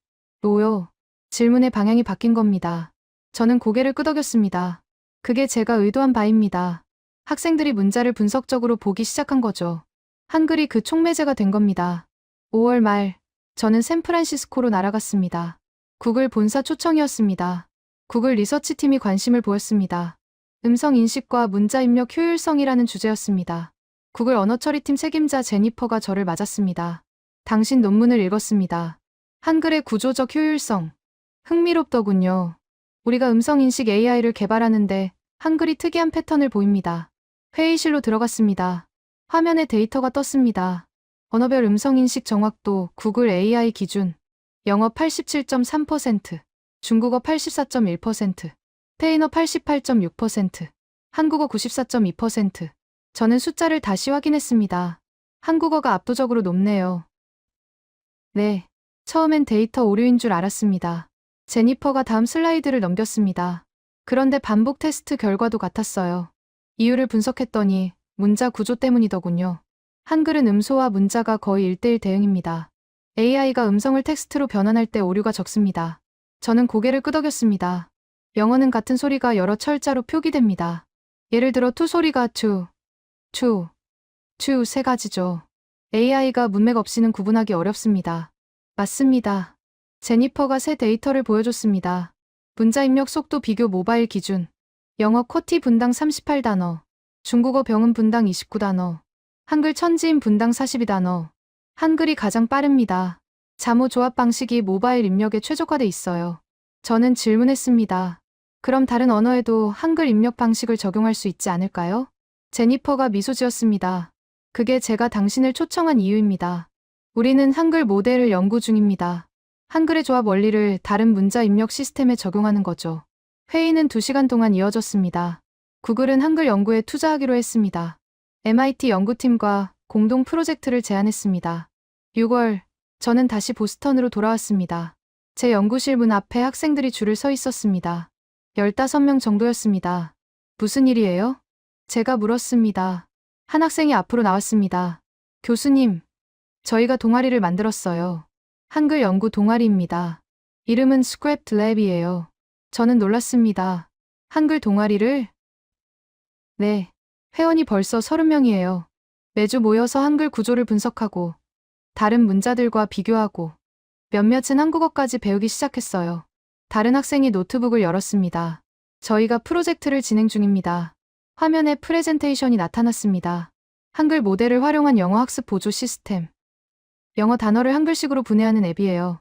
로요. 질문의 방향이 바뀐 겁니다. 저는 고개를 끄덕였습니다. 그게 제가 의도한 바입니다. 학생들이 문자를 분석적으로 보기 시작한 거죠. 한글이 그 촉매제가 된 겁니다. 5월 말, 저는 샌프란시스코로 날아갔습니다. 구글 본사 초청이었습니다. 구글 리서치팀이 관심을 보였습니다. 음성 인식과 문자 입력 효율성이라는 주제였습니다. 구글 언어 처리팀 책임자 제니퍼가 저를 맞았습니다. 당신 논문을 읽었습니다. 한글의 구조적 효율성. 흥미롭더군요. 우리가 음성인식 AI를 개발하는데 한글이 특이한 패턴을 보입니다. 회의실로 들어갔습니다. 화면에 데이터가 떴습니다. 언어별 음성인식 정확도 구글 AI 기준 영어 87.3%, 중국어 84.1%, 스페인어 88.6%, 한국어 94.2%. 저는 숫자를 다시 확인했습니다. 한국어가 압도적으로 높네요. 네, 처음엔 데이터 오류인 줄 알았습니다. 제니퍼가 다음 슬라이드를 넘겼습니다. 그런데 반복 테스트 결과도 같았어요. 이유를 분석했더니 문자 구조 때문이더군요. 한글은 음소와 문자가 거의 1대1 대응입니다. AI가 음성을 텍스트로 변환할 때 오류가 적습니다. 저는 고개를 끄덕였습니다. 영어는 같은 소리가 여러 철자로 표기됩니다. 예를 들어 투 소리가 to, 세 가지죠. AI가 문맥 없이는 구분하기 어렵습니다. 맞습니다. 제니퍼가 새 데이터를 보여줬습니다. 문자 입력 속도 비교 모바일 기준. 영어 쿼티 분당 38단어, 중국어 병음 분당 29단어, 한글 천지인 분당 42단어. 한글이 가장 빠릅니다. 자모 조합 방식이 모바일 입력에 최적화돼 있어요. 저는 질문했습니다. 그럼 다른 언어에도 한글 입력 방식을 적용할 수 있지 않을까요? 제니퍼가 미소 지었습니다. 그게 제가 당신을 초청한 이유입니다. 우리는 한글 모델을 연구 중입니다. 한글의 조합 원리를 다른 문자 입력 시스템에 적용하는 거죠. 회의는 2시간 동안 이어졌습니다. 구글은 한글 연구에 투자하기로 했습니다. MIT 연구팀과 공동 프로젝트를 제안했습니다. 6월, 저는 다시 보스턴으로 돌아왔습니다. 제 연구실 문 앞에 학생들이 줄을 서 있었습니다. 15명 정도였습니다. 무슨 일이에요? 제가 물었습니다. 한 학생이 앞으로 나왔습니다. 교수님, 저희가 동아리를 만들었어요. 한글 연구 동아리입니다. 이름은 스크랩트 랩이에요. 저는 놀랐습니다. 한글 동아리를? 네, 회원이 벌써 30명이에요. 매주 모여서 한글 구조를 분석하고 다른 문자들과 비교하고 몇몇은 한국어까지 배우기 시작했어요. 다른 학생이 노트북을 열었습니다. 저희가 프로젝트를 진행 중입니다. 화면에 프레젠테이션이 나타났습니다. 한글 모델을 활용한 영어 학습 보조 시스템. 영어 단어를 한글식으로 분해하는 앱이에요.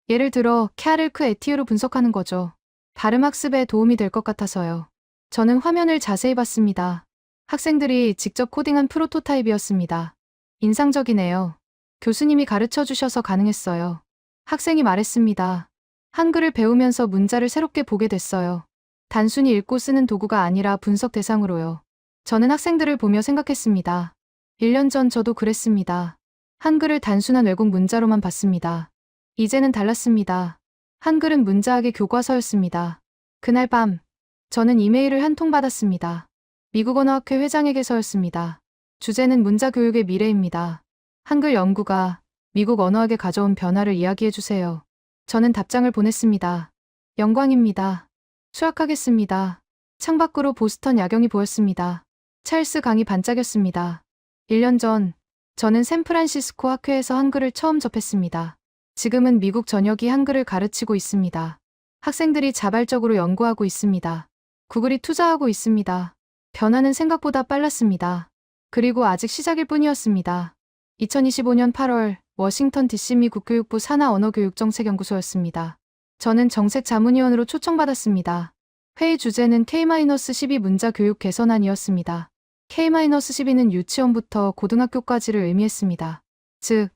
예를 들어 캬르크 에티어로 분석하는 거죠. 발음 학습에 도움이 될 것 같아서요. 저는 화면을 자세히 봤습니다. 학생들이 직접 코딩한 프로토타입이었습니다. 인상적이네요. 교수님이 가르쳐 주셔서 가능했어요. 학생이 말했습니다. 한글을 배우면서 문자를 새롭게 보게 됐어요. 단순히 읽고 쓰는 도구가 아니라 분석 대상으로요. 저는 학생들을 보며 생각했습니다. 1년 전 저도 그랬습니다. 한글을 단순한 외국 문자로만 봤습니다. 이제는 달랐습니다. 한글은 문자학의 교과서였습니다. 그날 밤, 저는 이메일을 한 통 받았습니다. 미국 언어학회 회장에게서였습니다. 주제는 문자 교육의 미래입니다. 한글 연구가 미국 언어학에 가져온 변화를 이야기해 주세요. 저는 답장을 보냈습니다. 영광입니다. 수락하겠습니다. 창밖으로 보스턴 야경이 보였습니다. 찰스 강이 반짝였습니다. 1년 전, 저는 샌프란시스코 학회에서 한글을 처음 접했습니다. 지금은 미국 전역이 한글을 가르치고 있습니다. 학생들이 자발적으로 연구하고 있습니다. 구글이 투자하고 있습니다. 변화는 생각보다 빨랐습니다. 그리고 아직 시작일 뿐이었습니다. 2025년 8월 워싱턴 DC 미 국교육부 산하 언어교육정책연구소였습니다. 저는 정책자문위원으로 초청받았습니다. 회의 주제는 K-12 문자 교육 개선안이었습니다. K-12는 유치원부터 고등학교까지를 의미했습니다. 즉,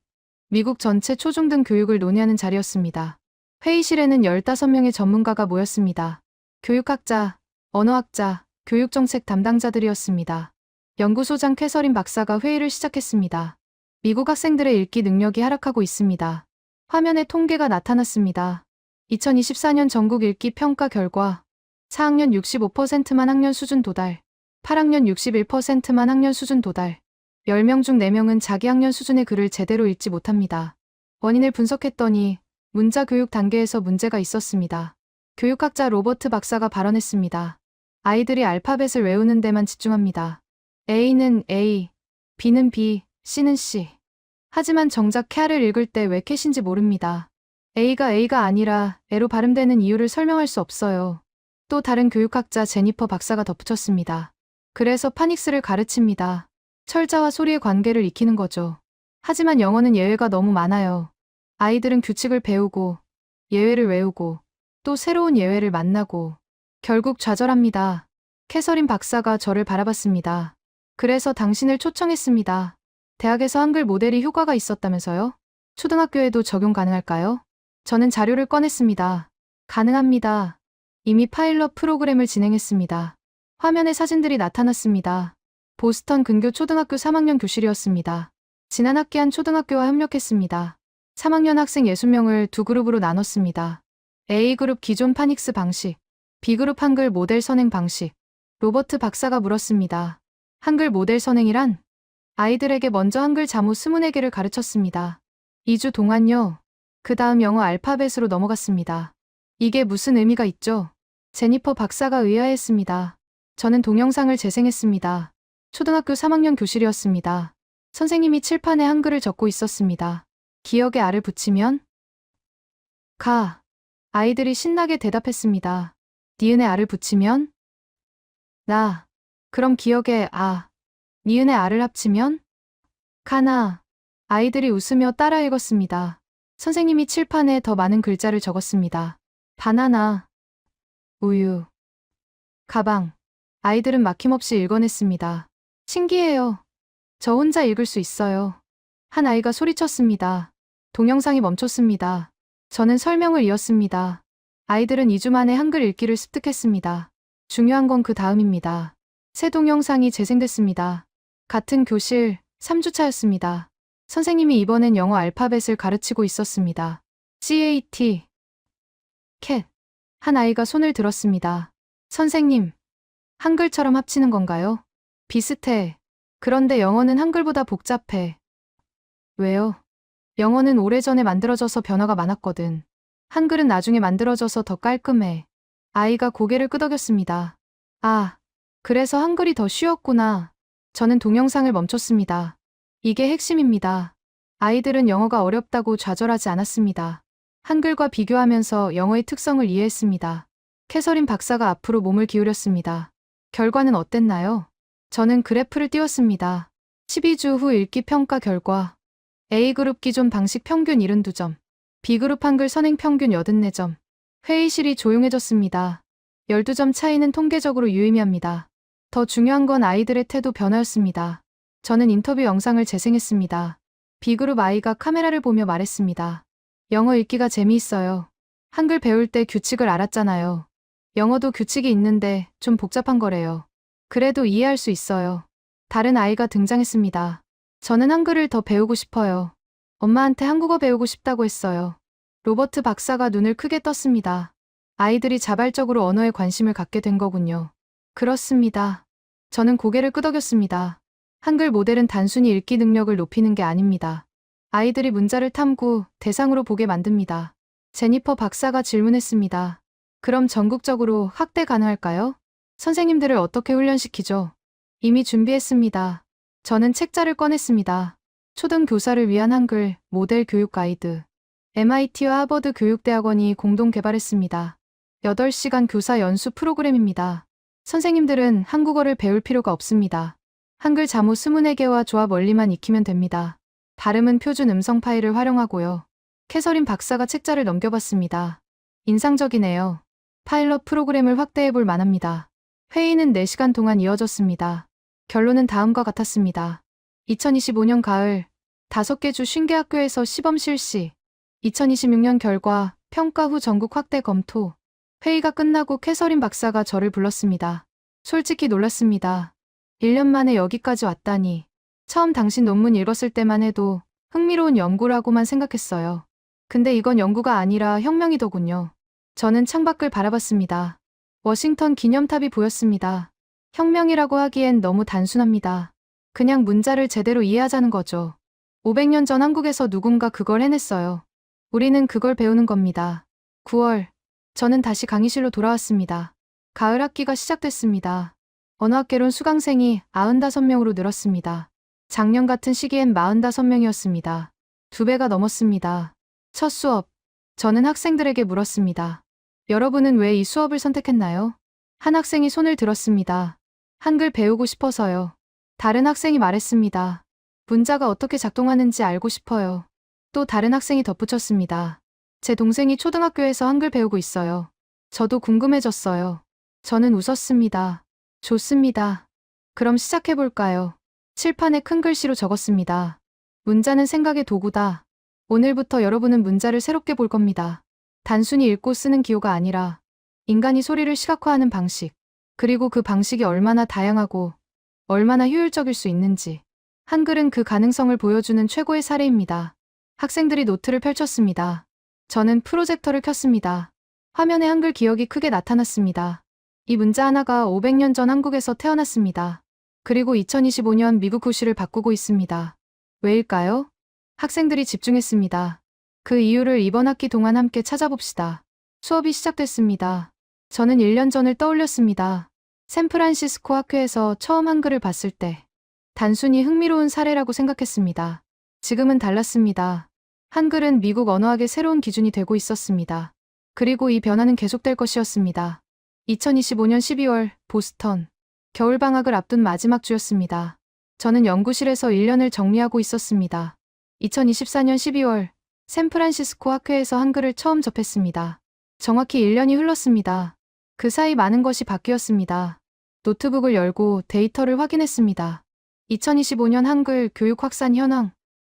미국 전체 초중등 교육을 논의하는 자리였습니다. 회의실에는 15명의 전문가가 모였습니다. 교육학자, 언어학자, 교육정책 담당자들이었습니다. 연구소장 캐서린 박사가 회의를 시작했습니다. 미국 학생들의 읽기 능력이 하락하고 있습니다. 화면에 통계가 나타났습니다. 2024년 전국 읽기 평가 결과 4학년 65%만 학년 수준 도달, 8학년 61%만 학년 수준 도달, 10명 중 4명은 자기 학년 수준의 글을 제대로 읽지 못합니다. 원인을 분석했더니 문자 교육 단계에서 문제가 있었습니다. 교육학자 로버트 박사가 발언했습니다. 아이들이 알파벳을 외우는 데만 집중합니다. A는 A, B는 B, C는 C. 하지만 정작 캣을 읽을 때 왜 캣인지 모릅니다. A가 아니라 A로 발음되는 이유를 설명할 수 없어요. 또 다른 교육학자 제니퍼 박사가 덧붙였습니다. 그래서 파닉스를 가르칩니다. 철자와 소리의 관계를 익히는 거죠. 하지만 영어는 예외가 너무 많아요. 아이들은 규칙을 배우고, 예외를 외우고, 또 새로운 예외를 만나고 결국 좌절합니다. 캐서린 박사가 저를 바라봤습니다. 그래서 당신을 초청했습니다. 대학에서 한글 모델이 효과가 있었다면서요? 초등학교에도 적용 가능할까요? 저는 자료를 꺼냈습니다. 가능합니다. 이미 파일럿 프로그램을 진행했습니다. 화면에 사진들이 나타났습니다. 보스턴 근교 초등학교 3학년 교실이었습니다. 지난 학기 한 초등학교와 협력했습니다. 3학년 학생 60명을 두 그룹으로 나눴습니다. A그룹 기존 파닉스 방식, B그룹 한글 모델 선행 방식. 로버트 박사가 물었습니다. 한글 모델 선행이란? 아이들에게 먼저 한글 자모 24개를 가르쳤습니다. 2주 동안요. 그 다음 영어 알파벳으로 넘어갔습니다. 이게 무슨 의미가 있죠? 제니퍼 박사가 의아해했습니다. 저는 동영상을 재생했습니다. 초등학교 3학년 교실이었습니다. 선생님이 칠판에 한글을 적고 있었습니다. 기억에 알을 붙이면? 가. 아이들이 신나게 대답했습니다. 니은에 알을 붙이면? 나. 그럼 기억에 아. 니은에 알을 합치면? 가나. 아이들이 웃으며 따라 읽었습니다. 선생님이 칠판에 더 많은 글자를 적었습니다. 바나나. 우유. 가방. 아이들은 막힘없이 읽어냈습니다. 신기해요. 저 혼자 읽을 수 있어요. 한 아이가 소리쳤습니다. 동영상이 멈췄습니다. 저는 설명을 이었습니다. 아이들은 2주 만에 한글 읽기를 습득했습니다. 중요한 건 그 다음입니다. 새 동영상이 재생됐습니다. 같은 교실 3주차였습니다. 선생님이 이번엔 영어 알파벳을 가르치고 있었습니다. CAT. 캣. 한 아이가 손을 들었습니다. 선생님, 한글처럼 합치는 건가요? 비슷해. 그런데 영어는 한글보다 복잡해. 왜요? 영어는 오래전에 만들어져서 변화가 많았거든. 한글은 나중에 만들어져서 더 깔끔해. 아이가 고개를 끄덕였습니다. 아, 그래서 한글이 더 쉬웠구나. 저는 동영상을 멈췄습니다. 이게 핵심입니다. 아이들은 영어가 어렵다고 좌절하지 않았습니다. 한글과 비교하면서 영어의 특성을 이해했습니다. 캐서린 박사가 앞으로 몸을 기울였습니다. 결과는 어땠나요? 저는 그래프를 띄웠습니다. 12주 후 읽기 평가 결과. A그룹 기존 방식 평균 72점. B그룹 한글 선행 평균 84점. 회의실이 조용해졌습니다. 12점 차이는 통계적으로 유의미합니다. 더 중요한 건 아이들의 태도 변화였습니다. 저는 인터뷰 영상을 재생했습니다. B그룹 아이가 카메라를 보며 말했습니다. 영어 읽기가 재미있어요. 한글 배울 때 규칙을 알았잖아요. 영어도 규칙이 있는데 좀 복잡한 거래요. 그래도 이해할 수 있어요. 다른 아이가 등장했습니다. 저는 한글을 더 배우고 싶어요. 엄마한테 한국어 배우고 싶다고 했어요. 로버트 박사가 눈을 크게 떴습니다. 아이들이 자발적으로 언어에 관심을 갖게 된 거군요. 그렇습니다. 저는 고개를 끄덕였습니다. 한글 모델은 단순히 읽기 능력을 높이는 게 아닙니다. 아이들이 문자를 탐구, 대상으로 보게 만듭니다. 제니퍼 박사가 질문했습니다. 그럼 전국적으로 확대 가능할까요? 선생님들을 어떻게 훈련시키죠? 이미 준비했습니다. 저는 책자를 꺼냈습니다. 초등 교사를 위한 한글 모델 교육 가이드. MIT와 하버드 교육대학원이 공동 개발했습니다. 8시간 교사 연수 프로그램입니다. 선생님들은 한국어를 배울 필요가 없습니다. 한글 자모 24개와 조합 원리만 익히면 됩니다. 발음은 표준 음성 파일을 활용하고요. 캐서린 박사가 책자를 넘겨봤습니다. 인상적이네요. 파일럿 프로그램을 확대해 볼 만합니다. 회의는 4시간 동안 이어졌습니다. 결론은 다음과 같았습니다. 2025년 가을 5개 주 50개 학교에서 시범 실시. 2026년 결과 평가 후 전국 확대 검토. 회의가 끝나고 캐서린 박사가 저를 불렀습니다. 솔직히 놀랐습니다. 1년 만에 여기까지 왔다니. 처음 당신 논문 읽었을 때만 해도 흥미로운 연구라고만 생각했어요. 근데 이건 연구가 아니라 혁명이더군요. 저는 창밖을 바라봤습니다. 워싱턴 기념탑이 보였습니다. 혁명이라고 하기엔 너무 단순합니다. 그냥 문자를 제대로 이해하자는 거죠. 500년 전 한국에서 누군가 그걸 해냈어요. 우리는 그걸 배우는 겁니다. 9월, 저는 다시 강의실로 돌아왔습니다. 가을 학기가 시작됐습니다. 언어학개론 수강생이 95명으로 늘었습니다. 작년 같은 시기엔 45명이었습니다. 2배가 넘었습니다. 첫 수업, 저는 학생들에게 물었습니다. 여러분은 왜 이 수업을 선택했나요? 한 학생이 손을 들었습니다. 한글 배우고 싶어서요. 다른 학생이 말했습니다. 문자가 어떻게 작동하는지 알고 싶어요. 또 다른 학생이 덧붙였습니다. 제 동생이 초등학교에서 한글 배우고 있어요. 저도 궁금해졌어요. 저는 웃었습니다. 좋습니다. 그럼 시작해볼까요? 칠판에 큰 글씨로 적었습니다. 문자는 생각의 도구다. 오늘부터 여러분은 문자를 새롭게 볼 겁니다. 단순히 읽고 쓰는 기호가 아니라 인간이 소리를 시각화하는 방식, 그리고 그 방식이 얼마나 다양하고 얼마나 효율적일 수 있는지. 한글은 그 가능성을 보여주는 최고의 사례입니다. 학생들이 노트를 펼쳤습니다. 저는 프로젝터를 켰습니다. 화면에 한글 기억이 크게 나타났습니다. 이 문자 하나가 500년 전 한국에서 태어났습니다. 그리고 2025년 미국 구시를 바꾸고 있습니다. 왜일까요? 학생들이 집중했습니다. 그 이유를 이번 학기 동안 함께 찾아봅시다. 수업이 시작됐습니다. 저는 1년 전을 떠올렸습니다. 샌프란시스코 학교에서 처음 한글을 봤을 때 단순히 흥미로운 사례라고 생각했습니다. 지금은 달랐습니다. 한글은 미국 언어학의 새로운 기준이 되고 있었습니다. 그리고 이 변화는 계속될 것이었습니다. 2025년 12월 보스턴. 겨울방학을 앞둔 마지막 주였습니다. 저는 연구실에서 1년을 정리하고 있었습니다. 2024년 12월 샌프란시스코 학교에서 한글을 처음 접했습니다. 정확히 1년이 흘렀습니다. 그 사이 많은 것이 바뀌었습니다. 노트북을 열고 데이터를 확인했습니다. 2025년 한글 교육 확산 현황.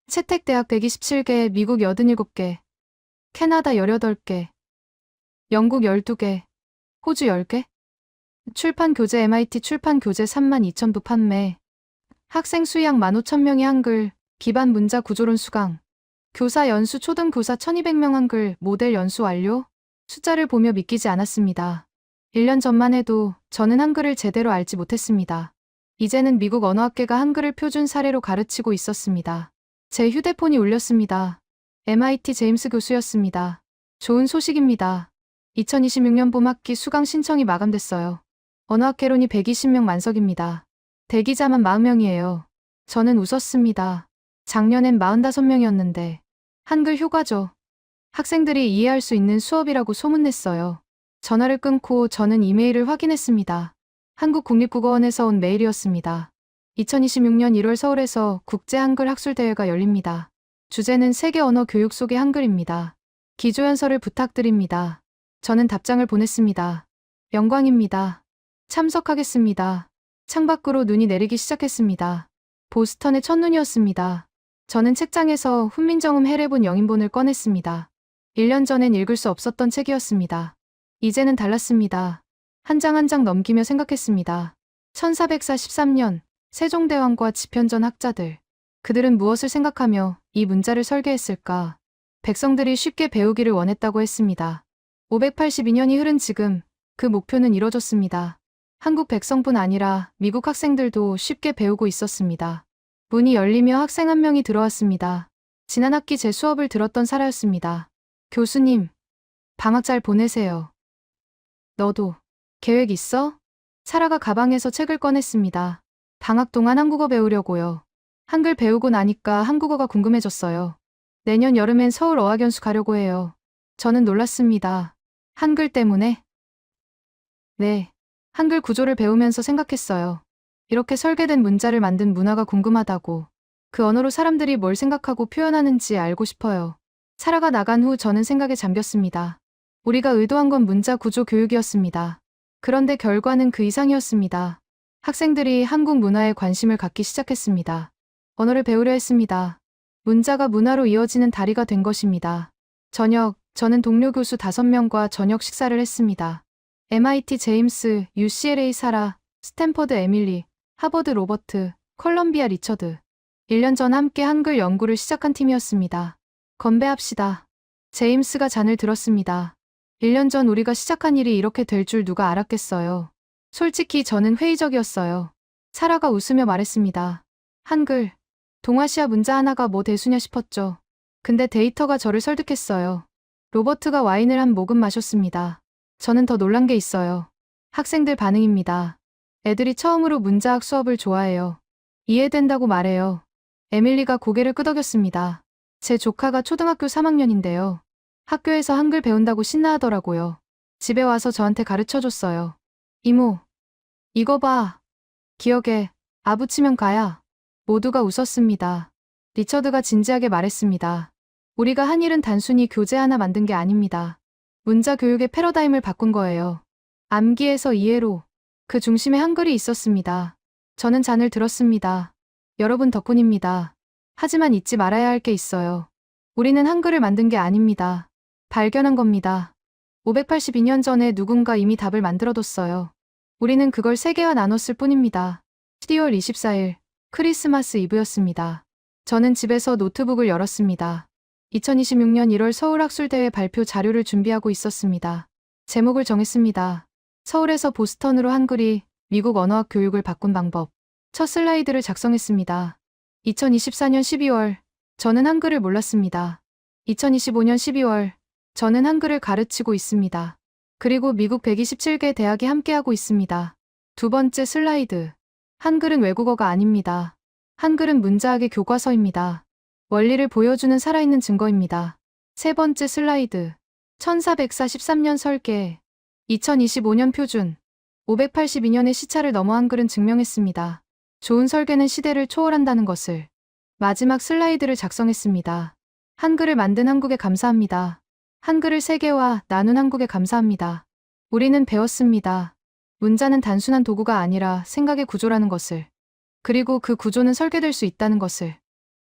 채택대학 127개, 미국 87개, 캐나다 18개, 영국 12개, 호주 10개. 출판 교재 MIT 출판 교재 32,000부 판매. 학생 수 약 15,000명의 한글 기반 문자 구조론 수강. 교사 연수 초등교사 1200명 한글 모델 연수 완료. 숫자를 보며 믿기지 않았습니다. 1년 전만 해도 저는 한글을 제대로 알지 못했습니다. 이제는 미국 언어학계가 한글을 표준 사례로 가르치고 있었습니다. 제 휴대폰이 울렸습니다. MIT 제임스 교수였습니다. 좋은 소식입니다. 2026년 봄학기 수강 신청이 마감됐어요. 언어학개론이 120명 만석입니다. 대기자만 40명이에요. 저는 웃었습니다. 작년엔 45명이었는데. 한글 효과죠. 학생들이 이해할 수 있는 수업이라고 소문냈어요. 전화를 끊고 저는 이메일을 확인했습니다. 한국국립국어원에서 온 메일이었습니다. 2026년 1월 서울에서 국제 한글 학술대회가 열립니다. 주제는 세계 언어 교육 속의 한글입니다. 기조연설을 부탁드립니다. 저는 답장을 보냈습니다. 영광입니다. 참석하겠습니다. 창밖으로 눈이 내리기 시작했습니다. 보스턴의 첫눈이었습니다. 저는 책장에서 훈민정음 해례본 영인본을 꺼냈습니다. 1년 전엔 읽을 수 없었던 책이었습니다. 이제는 달랐습니다. 한 장 한 장 넘기며 생각했습니다. 1443년 세종대왕과 집현전 학자들. 그들은 무엇을 생각하며 이 문자를 설계했을까? 백성들이 쉽게 배우기를 원했다고 했습니다. 582년이 흐른 지금 그 목표는 이뤄졌습니다. 한국 백성뿐 아니라 미국 학생들도 쉽게 배우고 있었습니다. 문이 열리며 학생 한 명이 들어왔습니다. 지난 학기 제 수업을 들었던 사라였습니다. 교수님, 방학 잘 보내세요. 너도 계획 있어? 사라가 가방에서 책을 꺼냈습니다. 방학 동안 한국어 배우려고요. 한글 배우고 나니까 한국어가 궁금해졌어요. 내년 여름엔 서울 어학연수 가려고 해요. 저는 놀랐습니다. 한글 때문에? 네. 한글 구조를 배우면서 생각했어요. 이렇게 설계된 문자를 만든 문화가 궁금하다고. 그 언어로 사람들이 뭘 생각하고 표현하는지 알고 싶어요. 사라가 나간 후 저는 생각에 잠겼습니다. 우리가 의도한 건 문자 구조 교육이었습니다. 그런데 결과는 그 이상이었습니다. 학생들이 한국 문화에 관심을 갖기 시작했습니다. 언어를 배우려 했습니다. 문자가 문화로 이어지는 다리가 된 것입니다. 저는 동료 교수 5명과 저녁 식사를 했습니다. MIT 제임스, UCLA 사라, 스탠퍼드 에밀리, 하버드 로버트, 컬럼비아 리처드. 1년 전 함께 한글 연구를 시작한 팀이었습니다. 건배합시다. 제임스가 잔을 들었습니다. 1년 전 우리가 시작한 일이 이렇게 될 줄 누가 알았겠어요. 솔직히 저는 회의적이었어요. 사라가 웃으며 말했습니다. 한글, 동아시아 문자 하나가 뭐 대수냐 싶었죠. 근데 데이터가 저를 설득했어요. 로버트가 와인을 한 모금 마셨습니다. 저는 더 놀란 게 있어요. 학생들 반응입니다. 애들이 처음으로 문자학 수업을 좋아해요. 이해된다고 말해요. 에밀리가 고개를 끄덕였습니다. 제 조카가 초등학교 3학년인데요. 학교에서 한글 배운다고 신나하더라고요. 집에 와서 저한테 가르쳐줬어요. 이모, 이거 봐. 기억에, 아 붙이면 가야. 모두가 웃었습니다. 리처드가 진지하게 말했습니다. 우리가 한 일은 단순히 교재 하나 만든 게 아닙니다. 문자 교육의 패러다임을 바꾼 거예요. 암기에서 이해로. 그 중심에 한글이 있었습니다. 저는 잔을 들었습니다. 여러분 덕분입니다. 하지만 잊지 말아야 할 게 있어요. 우리는 한글을 만든 게 아닙니다. 발견한 겁니다. 582년 전에 누군가 이미 답을 만들어뒀어요. 우리는 그걸 세 개와 나눴을 뿐입니다. 12월 24일, 크리스마스 이브였습니다. 저는 집에서 노트북을 열었습니다. 2026년 1월 서울학술대회 발표 자료를 준비하고 있었습니다. 제목을 정했습니다. 서울에서 보스턴으로 한글이 미국 언어학 교육을 바꾼 방법. 첫 슬라이드를 작성했습니다. 2024년 12월, 저는 한글을 몰랐습니다. 2025년 12월, 저는 한글을 가르치고 있습니다. 그리고 미국 127개 대학이 함께하고 있습니다. 두 번째 슬라이드. 한글은 외국어가 아닙니다. 한글은 문자학의 교과서입니다. 원리를 보여주는 살아있는 증거입니다. 세 번째 슬라이드. 1443년 설계. 2025년 표준. 582년의 시차를 넘어 한글은 증명했습니다. 좋은 설계는 시대를 초월한다는 것을. 마지막 슬라이드를 작성했습니다. 한글을 만든 한국에 감사합니다. 한글을 세계와 나눈 한국에 감사합니다. 우리는 배웠습니다. 문자는 단순한 도구가 아니라 생각의 구조라는 것을. 그리고 그 구조는 설계될 수 있다는 것을.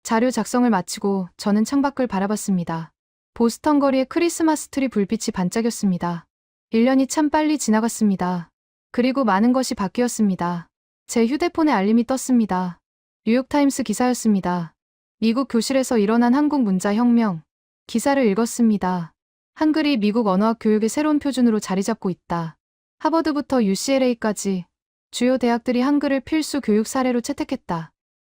자료 작성을 마치고 저는 창밖을 바라봤습니다. 보스턴 거리의 크리스마스 트리 불빛이 반짝였습니다. 1년이 참 빨리 지나갔습니다. 그리고 많은 것이 바뀌었습니다. 제 휴대폰에 알림이 떴습니다. 뉴욕타임스 기사였습니다. 미국 교실에서 일어난 한국 문자 혁명. 기사를 읽었습니다. 한글이 미국 언어학 교육의 새로운 표준으로 자리 잡고 있다. 하버드부터 UCLA까지 주요 대학들이 한글을 필수 교육 사례로 채택했다.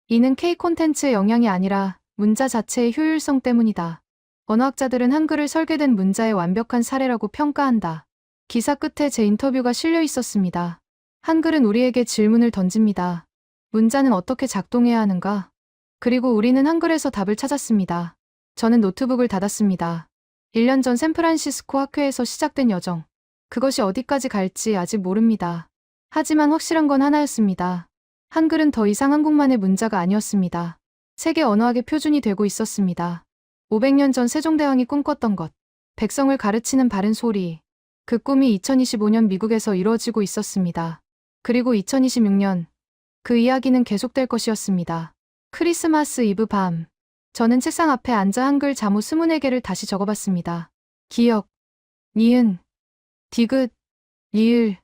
이는 K 콘텐츠의 영향이 아니라 문자 자체의 효율성 때문이다. 언어학자들은 한글을 설계된 문자의 완벽한 사례라고 평가한다. 기사 끝에 제 인터뷰가 실려 있었습니다. 한글은 우리에게 질문을 던집니다. 문자는 어떻게 작동해야 하는가? 그리고 우리는 한글에서 답을 찾았습니다. 저는 노트북을 닫았습니다. 1년 전 샌프란시스코 학회에서 시작된 여정. 그것이 어디까지 갈지 아직 모릅니다. 하지만 확실한 건 하나였습니다. 한글은 더 이상 한국만의 문자가 아니었습니다. 세계 언어학의 표준이 되고 있었습니다. 500년 전 세종대왕이 꿈꿨던 것. 백성을 가르치는 바른 소리. 그 꿈이 2025년 미국에서 이루어지고 있었습니다. 그리고 2026년, 그 이야기는 계속될 것이었습니다. 크리스마스 이브 밤. 저는 책상 앞에 앉아 한글 잠옷 24개를 다시 적어봤습니다. 기역, 니은, 디귿, 리을,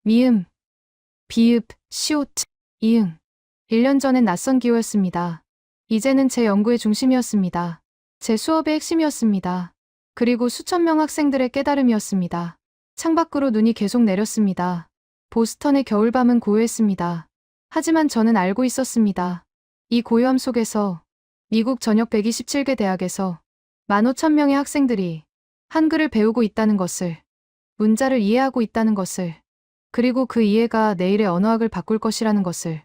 미음, 비읍, 시옷, 이응. 1년 전엔 낯선 기호였습니다. 이제는 제 연구의 중심이었습니다. 제 수업의 핵심이었습니다. 그리고 수천 명 학생들의 깨달음이었습니다. 창밖으로 눈이 계속 내렸습니다. 보스턴의 겨울밤은 고요했습니다. 하지만 저는 알고 있었습니다. 이 고요함 속에서 미국 전역 127개 대학에서 15,000명의 학생들이 한글을 배우고 있다는 것을, 문자를 이해하고 있다는 것을, 그리고 그 이해가 내일의 언어학을 바꿀 것이라는 것을.